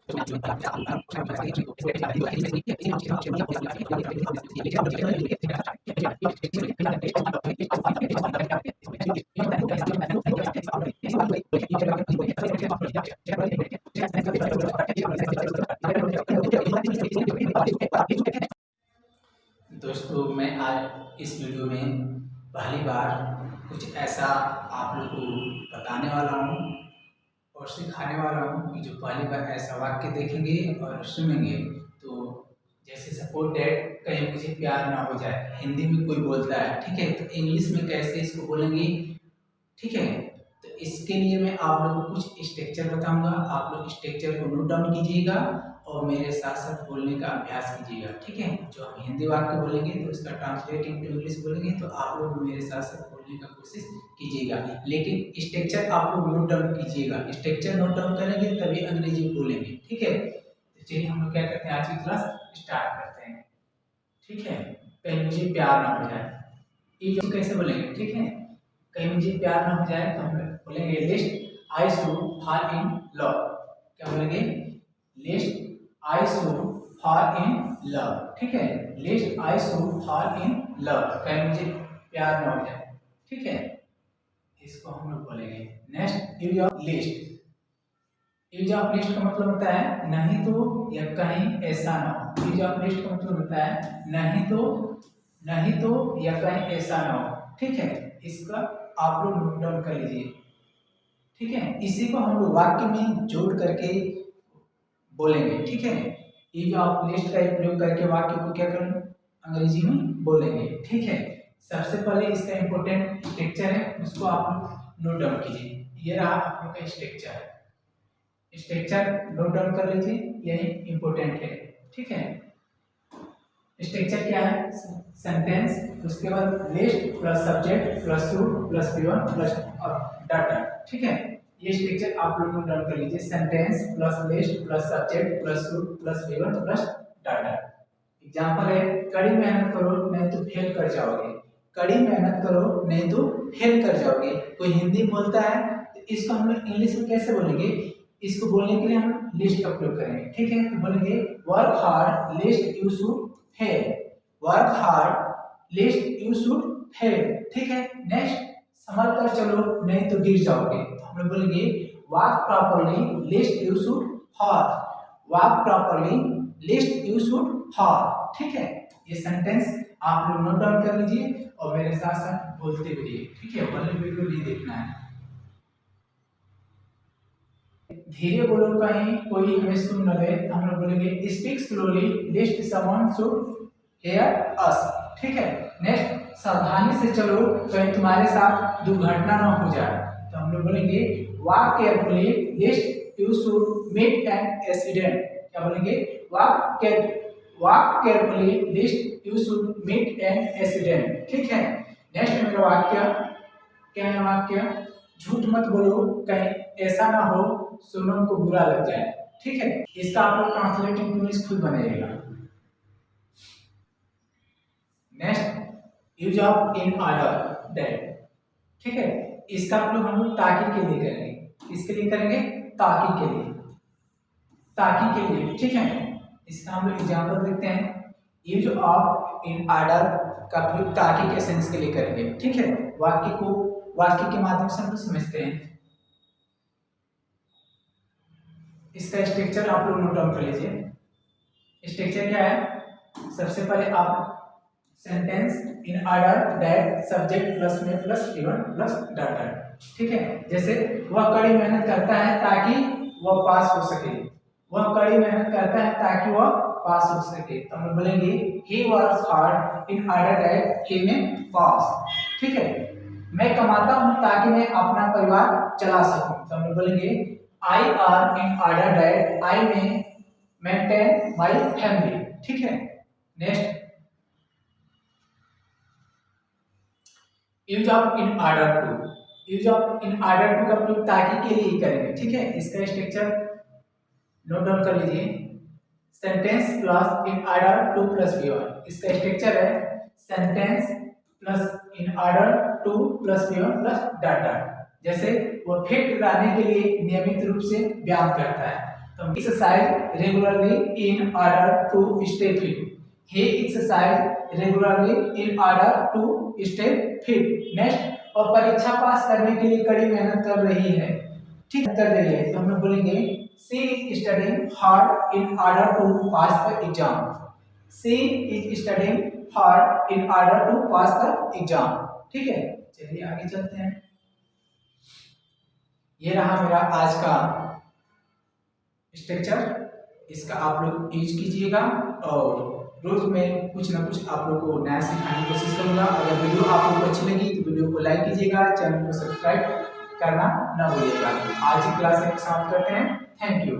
दोस्तों, मैं आज इस वीडियो में पहली बार कुछ ऐसा आप लोग को बताने वाला हूँ और सिखाने वाला हूँ कि जो पहली बार ऐसा वाक्य देखेंगे और सुनेंगे तो जैसे सपोज डैट कहीं मुझे प्यार ना हो जाए, हिंदी में कोई बोलता है, ठीक है, तो इंग्लिश में कैसे इसको बोलेंगे, ठीक है। तो इसके लिए मैं आप लोगों को कुछ स्ट्रक्चर बताऊंगा, आप लोग स्ट्रक्चर को नोट डाउन कीजिएगा और मेरे साथ साथ बोलने का अभ्यास कीजिएगा, ठीक है। जो हम हिंदी वाक्य बोलेंगे तो इसका ट्रांसलेट इनटू इंग्लिश बोलेंगे, तो आप लोग मेरे साथ साथ बोलने का कोशिश कीजिएगा, लेकिन स्ट्रक्चर आप लोग नोट डाउन कीजिएगा। स्ट्रक्चर नोट डाउन करेंगे तभी अंग्रेजी बोलेंगे, ठीक है। तो चलिए हम लोग क्या करते हैं, आज की क्लास स्टार्ट करते हैं, ठीक है। कहीं मुझे प्यार ना हो जाए, ये जो कैसे बोलेंगे, ठीक है। कहीं मुझे प्यार ना हो जाए तो हम बोलेंगे list I should fall in love. क्या बोलेंगे, list I should fall in love, ठीक है। List I should fall in love, कहीं मुझे प्यार ना हो जाए, ठीक है। इसको हम लोग बोलेंगे। Next, use of list. Use of list का मतलब होता है नहीं तो या कहीं ऐसा ना हो। यूज ऑफ लिस्ट का मतलब होता है नहीं तो या कहीं ऐसा ना हो, ठीक है। इसका आप लोग नोट डाउन कर लीजिए, ठीक है। इसी को हम लोग वाक्य में जोड़ करके बोलेंगे, ठीक है। ये जो आप लिस्ट का प्रयोग करके वाक्य को क्या करेंगे, अंग्रेजी में बोलेंगे, ठीक है। सबसे पहले इसका इंपॉर्टेंट स्ट्रक्चर है, उसको आप लोग नोट डाउन कीजिए। ये रहा आप लोग का स्ट्रक्चर, स्ट्रक्चर नोट डाउन कर लीजिए, यही इंपॉर्टेंट है, ठीक है। स्ट्रक्चर क्या है, सेंटेंस, उसके बाद list plus subject plus should plus given plus data, ठीक है। ये स्ट्रक्चर आप लोग नोट डाउन कर लीजिए। Sentence plus list plus subject plus should plus given plus data. Example है, कड़ी मेहनत करो नहीं तो फेल कर जाओगे। कड़ी मेहनत करो नहीं तो फेल कर जाओगे। कोई हिंदी बोलता है तो इसको हम लोग इंग्लिश में कैसे बोलेंगे, इसको बोलने के लिए हम लिस्ट का प्रयोग करेंगे, ठीक है। तो बोलेंगे work hard list you should fail. Work hard list you should fail, ठीक है। नेक्स्ट, संभल कर चलो नहीं तो गिर जाओगे। तो हम लोग बोलेंगे walk properly list you should fall. Walk properly list you should fall, ठीक है। ये सेंटेंस आप लोग नोट डाउन कर लीजिए और मेरे साथ साथ बोलते रहिए, ठीक है। वाले वीडियो नहीं देखना है। धीरे बोलो कहीं कोई हमें सुन न ले, हम लोग बोलेंगे speak slowly list someone should hear अस, ठीक है। नेक्स्ट, सावधानी से चलो कहीं तुम्हारे साथ दुर्घटना न हो जाए। तो हम लोग बोलेंगे walk carefully lest you should meet an accident. क्या बोलेंगे, walk carefully lest you should meet an accident, ठीक है। नेक्स्ट मेरा वाक्य क्या है, वाक्य झूठ मत बोलो कहीं ऐसा ना हो सोनम को बुरा लग जाए, ठीक है। इसका आप लोग ट्रांसलेट इंग्लिश खुद बनाइएगा। Next, use of in order that, ठीक है। इसका आप लोग हम लोग ताकि के लिए करेंगे। इसके लिए करेंगे ताकि के लिए, ताकि के लिए, ठीक है। इसका हम लोग एग्जांपल देखते हैं। यूज ऑफ इन ऑर्डर का प्रयोग ताकि के सेंस के लिए करेंगे, ठीक है। वाक्य के माध्यम से हम लोग समझते हैं। इसका स्ट्रक्चर आप लोग नोट डाउन कर लीजिए। स्ट्रक्चर क्या है, सबसे पहले आप sentence in order that subject plus में प्लस गिवन प्लस डाटा, ठीक है। जैसे वह कड़ी मेहनत करता है ताकि वह पास हो सके। वह कड़ी मेहनत करता है ताकि वह पास हो सके। तो हम बोलेंगे he works hard in order that he may pass, ठीक है। मैं कमाता हूं ताकि मैं अपना परिवार चला सकूं। तो हम बोलेंगे I are in order that I may maintain my family, ठीक है। Next, use of in order to. Use of in order to का प्रयोग ताकि के लिए करेंगे, ठीक है। इसका स्ट्रक्चर नोट डाउन कर लीजिए। सेंटेंस प्लस इन ऑर्डर टू प्लस गिवन। इसका स्ट्रक्चर है सेंटेंस प्लस इन order two plus given plus data. जैसे वो फिट रहने के लिए नियमित रूप से व्यायाम करता है। तो exercise regularly in order to stay fit. He exercise regularly in order to stay fit. Next, और परीक्षा पास करने के लिए कड़ी मेहनत कर रही है, ठीक कर रही है, तो हम लोग बोलेंगे she is studying hard in order to pass the exam. She is studying hard in order to pass the exam. ठीक है, चलिए आगे चलते हैं। ये रहा मेरा आज का स्ट्रक्चर, इसका आप लोग यूज कीजिएगा और रोज में कुछ ना कुछ आप लोग को नया सिखाने की कोशिश करूंगा। अगर वीडियो आप लोग को अच्छी लगी तो वीडियो को लाइक कीजिएगा, चैनल को सब्सक्राइब करना ना भूलिएगा। आज की क्लास समाप्त करते हैं। Thank you.